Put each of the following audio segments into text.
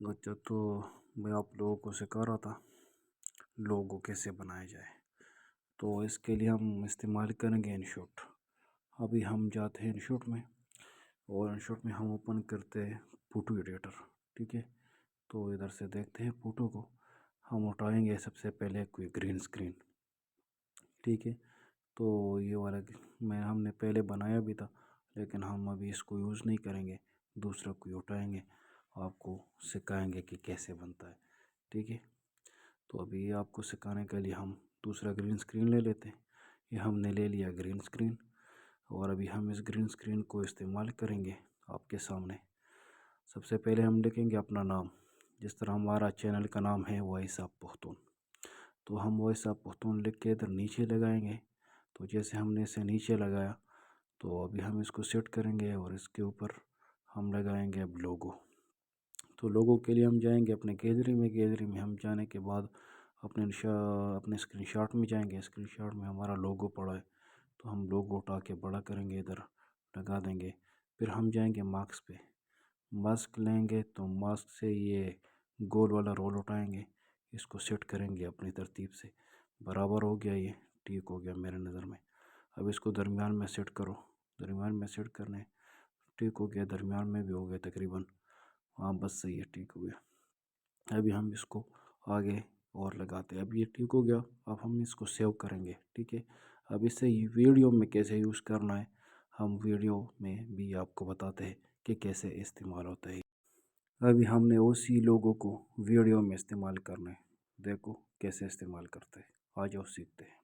अच्छा, तो मैं आप लोगों को सिखा रहा था लोगो कैसे बनाया जाए। तो इसके लिए हम इस्तेमाल करेंगे इनशॉट। अभी हम जाते हैं इनशॉट में, और इनशॉट में हम ओपन करते हैं फ़ोटो एडिटर। ठीक है, तो इधर से देखते हैं फ़ोटो को। हम उठाएंगे सबसे पहले कोई ग्रीन स्क्रीन। ठीक है, तो ये वाला हमने पहले बनाया भी था, लेकिन हम अभी इसको यूज़ नहीं करेंगे, दूसरा कोई उठाएंगे, आपको सिखाएंगे कि कैसे बनता है। ठीक है, तो अभी आपको सिखाने के लिए हम दूसरा ग्रीन स्क्रीन ले लेते हैं। ये हमने ले लिया ग्रीन स्क्रीन, और अभी हम इस ग्रीन स्क्रीन को इस्तेमाल करेंगे आपके सामने। सबसे पहले हम लिखेंगे अपना नाम, जिस तरह हमारा चैनल का नाम है वॉइस ऑफ पख्तून। तो हम वॉइस ऑफ पख्तून लिख के इधर नीचे लगाएंगे। तो जैसे हमने इसे नीचे लगाया, तो अभी हम इसको सेट करेंगे और इसके ऊपर हम लगाएंगे अब लोगो। तो लोगो के लिए हम जाएंगे अपने गैलरी में। गैलरी में हम जाने के बाद अपने स्क्रीनशॉट में जाएंगे। स्क्रीनशॉट में हमारा लोगो पड़ा है, तो हम लोगो उठा के बड़ा करेंगे, इधर लगा देंगे। फिर हम जाएंगे मार्क्स पे, मास्क लेंगे, तो मास्क से ये गोल वाला रोल उठाएंगे, इसको सेट करेंगे अपनी तरतीब से। बराबर हो गया, ये ठीक हो गया मेरे नज़र में। अब इसको दरमियान में सेट करो, दरमियान में सेट करने, ठीक हो गया, दरमियान में भी हो गया तकरीबन। हाँ बस सही है, ठीक हो गया। अभी हम इसको आगे और लगाते हैं। अब ये ठीक हो गया, अब हम इसको सेव करेंगे। ठीक है, अब इसे वीडियो में कैसे यूज़ करना है, हम वीडियो में भी आपको बताते हैं कि कैसे इस्तेमाल होता है। अभी हमने उसी लोगों को वीडियो में इस्तेमाल करना है। देखो कैसे इस्तेमाल करते हैं, आ जाओ सीखते हैं।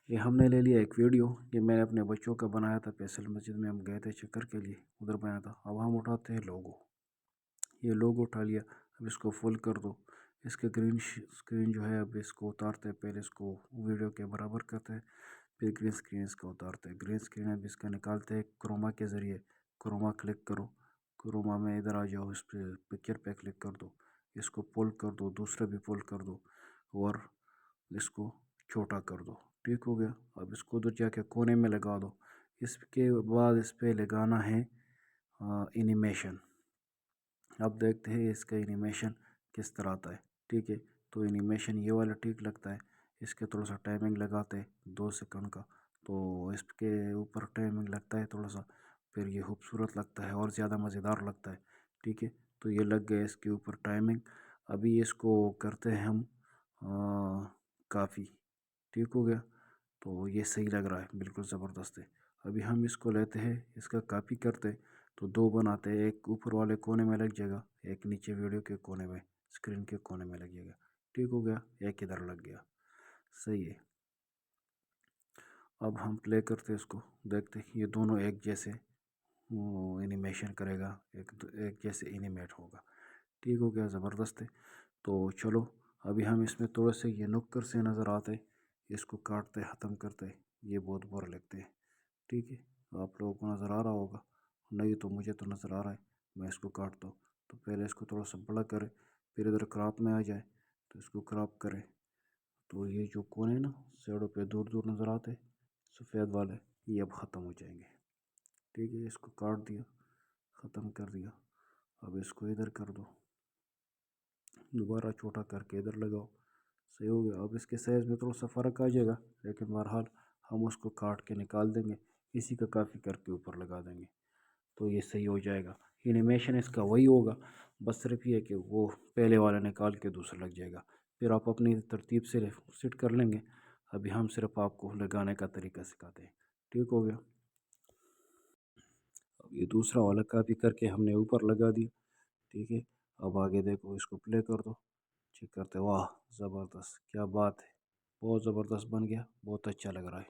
ये हमने ले लिया एक वीडियो, ये मैंने अपने बच्चों का बनाया था। फैसल मस्जिद में हम गए थे चक्कर के लिए, उधर बनाया था। अब हम उठाते हैं लोगो, ये लोगो उठा लिया। अब इसको फुल कर दो। इसके ग्रीन स्क्रीन जो है, अब इसको उतारते हैं, पहले इसको वीडियो के बराबर करते हैं, फिर ग्रीन स्क्रीन इसका उतारते हैं। ग्रीन स्क्रीन अब इसका निकालते हैं क्रोमा के ज़रिए। क्रोमा क्लिक करो, क्रोमा में इधर आ जाओ, इस पर पिक्चर पे क्लिक कर दो, इसको पुल कर दो, दूसरा भी पुल कर दो, और इसको छोटा कर दो। ठीक हो गया, अब इसको उधर जाके कोने में लगा दो। इसके बाद इस पर लगाना है एनिमेशन। अब देखते हैं इसका एनिमेशन किस तरह आता है। ठीक है, तो एनिमेशन ये वाला ठीक लगता है। इसके थोड़ा सा टाइमिंग लगाते हैं 2 सेकंड का, तो इसके ऊपर टाइमिंग लगता है थोड़ा सा, फिर ये खूबसूरत लगता है और ज़्यादा मज़ेदार लगता है। ठीक है, तो ये लग गया इसके ऊपर टाइमिंग। अभी इसको करते हैं हम काफ़ी। ठीक हो गया, तो ये सही लग रहा है, बिल्कुल ज़बरदस्त है। अभी हम इसको लेते हैं, इसका कॉपी करते हैं, तो 2 बनाते हैं। एक ऊपर वाले कोने में लग जाएगा, एक नीचे वीडियो के कोने में, स्क्रीन के कोने में लग जाएगा। ठीक हो गया, एक इधर लग गया, सही है। अब हम प्ले करते हैं इसको, देखते हैं ये दोनों एक जैसे एनिमेशन करेगा, एक जैसे एनिमेट होगा। ठीक हो गया, ज़बरदस्त है। तो चलो, अभी हम इसमें थोड़े से ये नुक्कर से नज़र आते, इसको काटते ख़त्म करते, ये बहुत बुरा लगते हैं। ठीक है, आप लोगों को नज़र आ रहा होगा, नहीं तो मुझे तो नज़र आ रहा है। मैं इसको काटता हूँ, तो पहले इसको थोड़ा सा बड़ा करें, फिर इधर क्रॉप में आ जाए, तो इसको क्रॉप करें, तो ये जो कोने ना साइडों पे दूर दूर नज़र आते सफ़ेद वाले, ये अब ख़त्म हो जाएंगे। ठीक है, इसको काट दिया, ख़त्म कर दिया। अब इसको इधर कर दो, दोबारा छोटा करके इधर लगाओ, सही हो गया। अब इसके साइज़ में थोड़ा सा फ़र्क आ जाएगा, लेकिन बहरहाल हम उसको काट के निकाल देंगे, इसी का काफ़ी करके ऊपर लगा देंगे, तो ये सही हो जाएगा। एनिमेशन इसका वही होगा, बस सिर्फ ये है कि वो पहले वाला निकाल के दूसरा लग जाएगा, फिर आप अपनी तरतीब से सेट कर लेंगे। अभी हम सिर्फ आपको लगाने का तरीका सिखाते हैं। ठीक हो गया, अब ये दूसरा वाला कॉपी करके हमने ऊपर लगा दिया। ठीक है, अब आगे देखो, इसको प्ले कर दो, चेक करते, वाह ज़बरदस्त, क्या बात है, बहुत ज़बरदस्त बन गया, बहुत अच्छा लग रहा है।